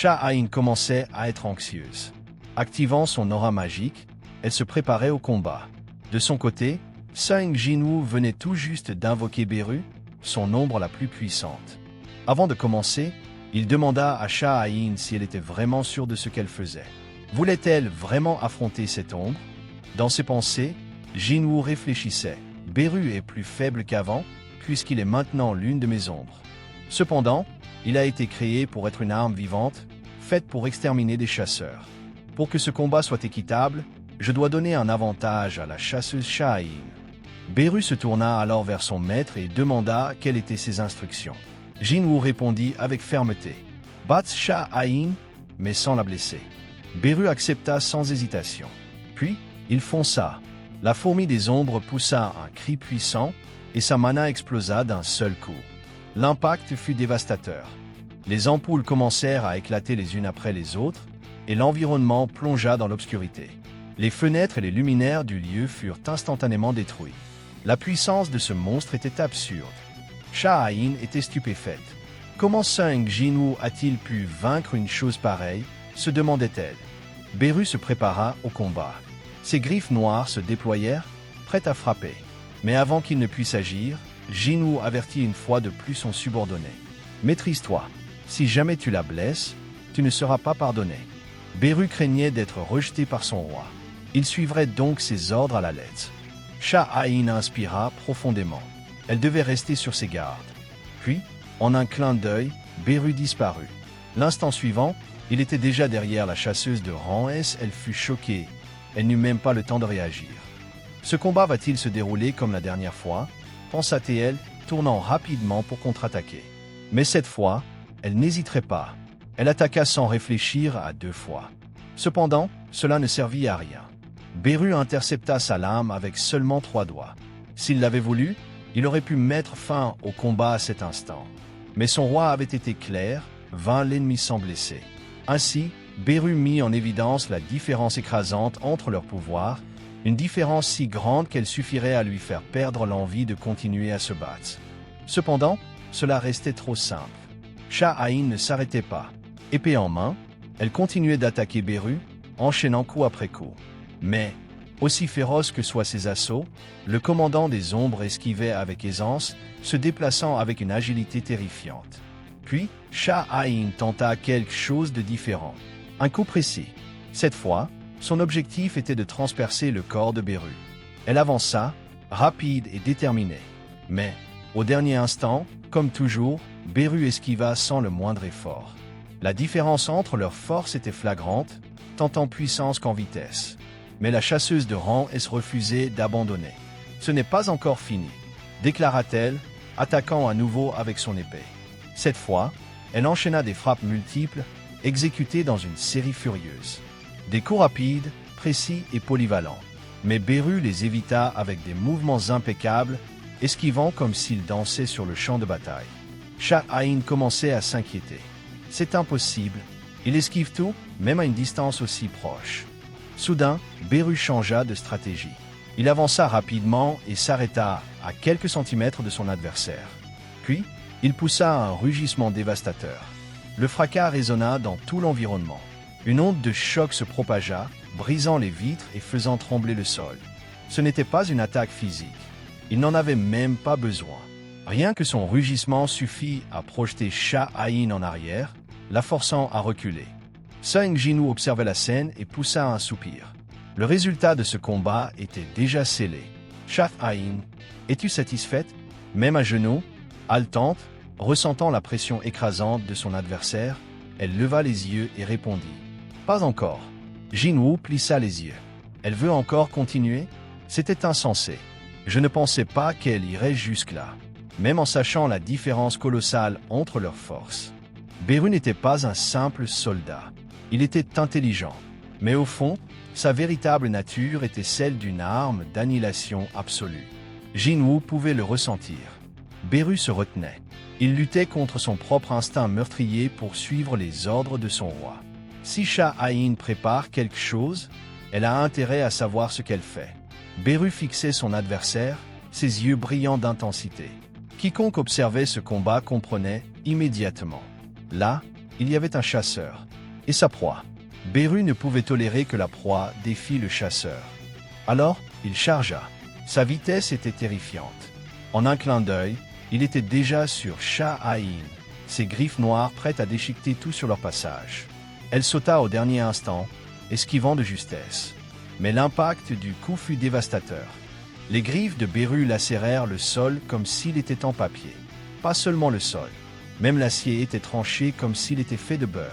Sha-Ain commençait à être anxieuse. Activant son aura magique, elle se préparait au combat. De son côté, Sung Jinwoo venait tout juste d'invoquer Beru, son ombre la plus puissante. Avant de commencer, il demanda à Sha-Ain si elle était vraiment sûre de ce qu'elle faisait. Voulait-elle vraiment affronter cette ombre? Dans ses pensées, Jinwoo réfléchissait. Beru est plus faible qu'avant, puisqu'il est maintenant l'une de mes ombres. Cependant, il a été créé pour être une arme vivante, faite pour exterminer des chasseurs. Pour que ce combat soit équitable, je dois donner un avantage à la chasseuse Sha-Ain. Beru se tourna alors vers son maître et demanda quelles étaient ses instructions. Jinwoo répondit avec fermeté. Battre Sha-Ain, mais sans la blesser. Beru accepta sans hésitation. Puis, il fonça. La fourmi des ombres poussa un cri puissant et sa mana explosa d'un seul coup. L'impact fut dévastateur. Les ampoules commencèrent à éclater les unes après les autres et l'environnement plongea dans l'obscurité. Les fenêtres et les luminaires du lieu furent instantanément détruits. La puissance de ce monstre était absurde. Sha-Ain était stupéfaite. Comment Sung Jinwoo a-t-il pu vaincre une chose pareille, se demandait-elle. Beru se prépara au combat. Ses griffes noires se déployèrent, prêtes à frapper. Mais avant qu'il ne puisse agir, Jinwoo avertit une fois de plus son subordonné. « Maîtrise-toi. Si jamais tu la blesses, tu ne seras pas pardonné. » Beru craignait d'être rejeté par son roi. Il suivrait donc ses ordres à la lettre. Sha-Ain inspira profondément. Elle devait rester sur ses gardes. Puis, en un clin d'œil, Beru disparut. L'instant suivant, il était déjà derrière la chasseuse de rang S. Elle fut choquée. Elle n'eut même pas le temps de réagir. Ce combat va-t-il se dérouler comme la dernière fois? Pensa-t-elle, tournant rapidement pour contre-attaquer. Mais cette fois, elle n'hésiterait pas. Elle attaqua sans réfléchir à deux fois. Cependant, cela ne servit à rien. Beru intercepta sa lame avec seulement 3 doigts. S'il l'avait voulu, il aurait pu mettre fin au combat à cet instant. Mais son roi avait été clair, vainc l'ennemi sans blesser. Ainsi, Beru mit en évidence la différence écrasante entre leurs pouvoirs, une différence si grande qu'elle suffirait à lui faire perdre l'envie de continuer à se battre. Cependant, cela restait trop simple. Sha-Ain ne s'arrêtait pas. Épée en main, elle continuait d'attaquer Beru, enchaînant coup après coup. Mais, aussi féroce que soient ses assauts, le commandant des ombres esquivait avec aisance, se déplaçant avec une agilité terrifiante. Puis, Sha-Ain tenta quelque chose de différent. Un coup précis. Cette fois, son objectif était de transpercer le corps de Beru. Elle avança, rapide et déterminée. Mais, au dernier instant, comme toujours, Beru esquiva sans le moindre effort. La différence entre leurs forces était flagrante, tant en puissance qu'en vitesse. Mais la chasseuse de rang S refusait d'abandonner. « Ce n'est pas encore fini », déclara-t-elle, attaquant à nouveau avec son épée. Cette fois, elle enchaîna des frappes multiples, exécutées dans une série furieuse. Des coups rapides, précis et polyvalents. Mais Beru les évita avec des mouvements impeccables, esquivant comme s'il dansait sur le champ de bataille. Sha-Ain commençait à s'inquiéter. « C'est impossible. Il esquive tout, même à une distance aussi proche. » Soudain, Beru changea de stratégie. Il avança rapidement et s'arrêta à quelques centimètres de son adversaire. Puis, il poussa un rugissement dévastateur. Le fracas résonna dans tout l'environnement. Une onde de choc se propagea, brisant les vitres et faisant trembler le sol. Ce n'était pas une attaque physique. Il n'en avait même pas besoin. Rien que son rugissement suffit à projeter Sha-Ain en arrière, la forçant à reculer. Sung Jinwoo observait la scène et poussa un soupir. Le résultat de ce combat était déjà scellé. « Sha-Ain, es-tu satisfaite ?» Même à genoux, haletante, ressentant la pression écrasante de son adversaire, elle leva les yeux et répondit. « Pas encore. » Jinwoo plissa les yeux. « Elle veut encore continuer ?» C'était insensé. Je ne pensais pas qu'elle irait jusque-là, même en sachant la différence colossale entre leurs forces. Beru n'était pas un simple soldat. Il était intelligent. Mais au fond, sa véritable nature était celle d'une arme d'annihilation absolue. Jinwoo pouvait le ressentir. Beru se retenait. Il luttait contre son propre instinct meurtrier pour suivre les ordres de son roi. Si Sha-Ain prépare quelque chose, elle a intérêt à savoir ce qu'elle fait. Beru fixait son adversaire, ses yeux brillants d'intensité. Quiconque observait ce combat comprenait immédiatement. Là, il y avait un chasseur et sa proie. Beru ne pouvait tolérer que la proie défie le chasseur. Alors, il chargea. Sa vitesse était terrifiante. En un clin d'œil, il était déjà sur Shah-Ain, ses griffes noires prêtes à déchiqueter tout sur leur passage. Elle sauta au dernier instant, esquivant de justesse. Mais l'impact du coup fut dévastateur. Les griffes de Beru lacérèrent le sol comme s'il était en papier. Pas seulement le sol, même l'acier était tranché comme s'il était fait de beurre.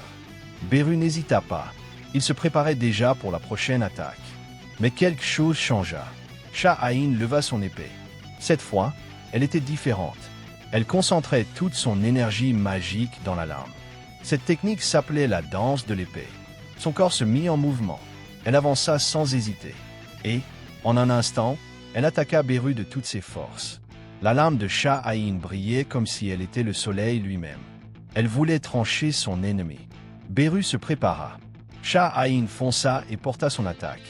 Beru n'hésita pas. Il se préparait déjà pour la prochaine attaque. Mais quelque chose changea. Shah-Ain leva son épée. Cette fois, elle était différente. Elle concentrait toute son énergie magique dans la lame. Cette technique s'appelait la danse de l'épée. Son corps se mit en mouvement. Elle avança sans hésiter. Et, en un instant, elle attaqua Beru de toutes ses forces. La lame de Shah-Ain brillait comme si elle était le soleil lui-même. Elle voulait trancher son ennemi. Beru se prépara. Shah-Ain fonça et porta son attaque.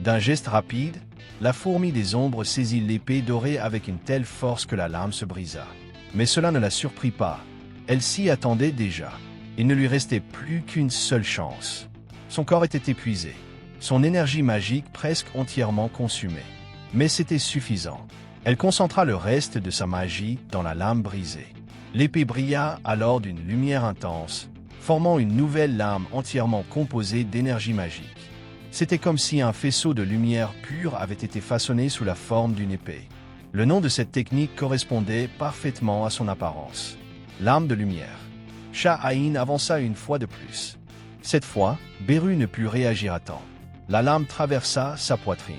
D'un geste rapide, la fourmi des ombres saisit l'épée dorée avec une telle force que la lame se brisa. Mais cela ne la surprit pas. Elle s'y attendait déjà. Il ne lui restait plus qu'une seule chance. Son corps était épuisé. Son énergie magique presque entièrement consumée. Mais c'était suffisant. Elle concentra le reste de sa magie dans la lame brisée. L'épée brilla alors d'une lumière intense, formant une nouvelle lame entièrement composée d'énergie magique. C'était comme si un faisceau de lumière pure avait été façonné sous la forme d'une épée. Le nom de cette technique correspondait parfaitement à son apparence. Lame de lumière. Shah-Ain avança une fois de plus. Cette fois, Beru ne put réagir à temps. La lame traversa sa poitrine.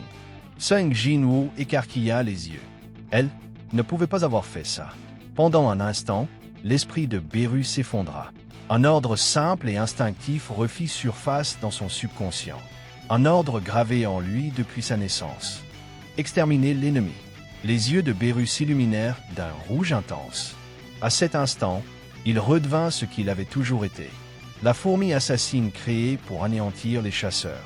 Sung Jinwoo écarquilla les yeux. Elle ne pouvait pas avoir fait ça. Pendant un instant, l'esprit de Beru s'effondra. Un ordre simple et instinctif refit surface dans son subconscient. Un ordre gravé en lui depuis sa naissance. Exterminer l'ennemi. Les yeux de Beru s'illuminèrent d'un rouge intense. À cet instant, il redevint ce qu'il avait toujours été. La fourmi assassine créée pour anéantir les chasseurs.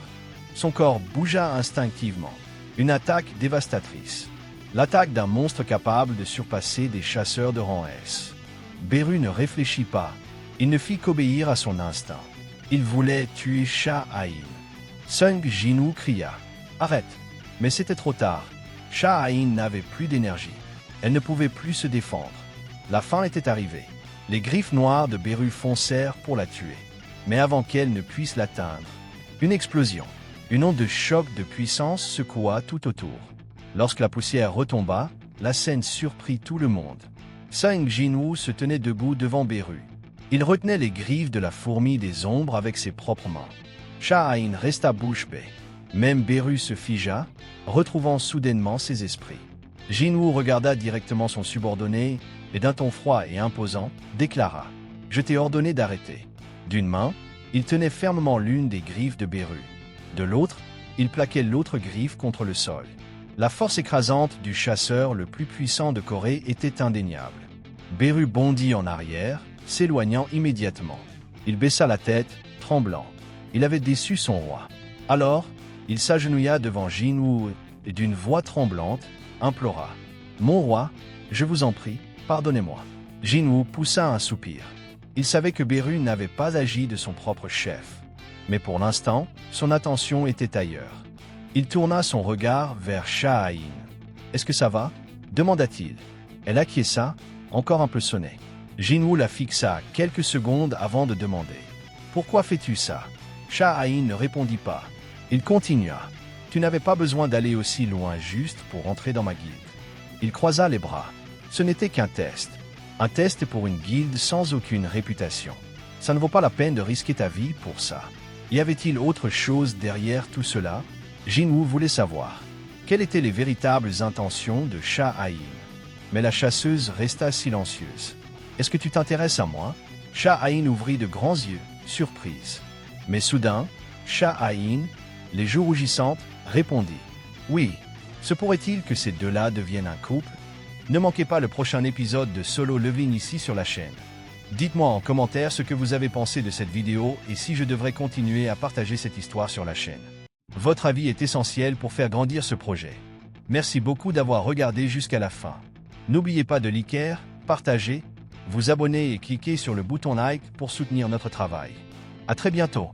Son corps bougea instinctivement. Une attaque dévastatrice. L'attaque d'un monstre capable de surpasser des chasseurs de rang S. Beru ne réfléchit pas. Il ne fit qu'obéir à son instinct. Il voulait tuer Shah-Ain. Sung Jinwoo cria « Arrête !» Mais c'était trop tard. Shah-Ain n'avait plus d'énergie. Elle ne pouvait plus se défendre. La fin était arrivée. Les griffes noires de Beru foncèrent pour la tuer. Mais avant qu'elle ne puisse l'atteindre, une explosion, une onde de choc de puissance secoua tout autour. Lorsque la poussière retomba, la scène surprit tout le monde. Sung Jinwoo se tenait debout devant Beru. Il retenait les griffes de la fourmi des ombres avec ses propres mains. Shah-Ain resta bouche bée. Même Beru se figea, retrouvant soudainement ses esprits. Jinwoo regarda directement son subordonné et d'un ton froid et imposant, déclara « Je t'ai ordonné d'arrêter ». D'une main, il tenait fermement l'une des griffes de Beru. De l'autre, il plaquait l'autre griffe contre le sol. La force écrasante du chasseur le plus puissant de Corée était indéniable. Beru bondit en arrière, s'éloignant immédiatement. Il baissa la tête, tremblant. Il avait déçu son roi. Alors, il s'agenouilla devant Jinwoo et d'une voix tremblante, implora « Mon roi, je vous en prie, pardonnez-moi ». Jinwoo poussa un soupir. Il savait que Beru n'avait pas agi de son propre chef. Mais pour l'instant, son attention était ailleurs. Il tourna son regard vers Shah-Ain. « Est-ce que ça va ?» demanda-t-il. Elle acquiesça, encore un peu sonnée. Jinwoo la fixa quelques secondes avant de demander « Pourquoi fais-tu ça ?» Shah-Ain ne répondit pas. Il continua. « Tu n'avais pas besoin d'aller aussi loin juste pour entrer dans ma guilde. » Il croisa les bras. Ce n'était qu'un test. Un test pour une guilde sans aucune réputation. Ça ne vaut pas la peine de risquer ta vie pour ça. Y avait-il autre chose derrière tout cela? Jinwoo voulait savoir. Quelles étaient les véritables intentions de Shah-Ain? Mais la chasseuse resta silencieuse. « Est-ce que tu t'intéresses à moi ?» Shah-Ain ouvrit de grands yeux, surprise. Mais soudain, Shah-Ain, les joues rougissantes, répondit « Oui, se pourrait-il que ces deux-là deviennent un couple ?» Ne manquez pas le prochain épisode de Solo Leveling ici sur la chaîne. Dites-moi en commentaire ce que vous avez pensé de cette vidéo et si je devrais continuer à partager cette histoire sur la chaîne. Votre avis est essentiel pour faire grandir ce projet. Merci beaucoup d'avoir regardé jusqu'à la fin. N'oubliez pas de liker, partager vous abonner et cliquer sur le bouton like pour soutenir notre travail. À très bientôt.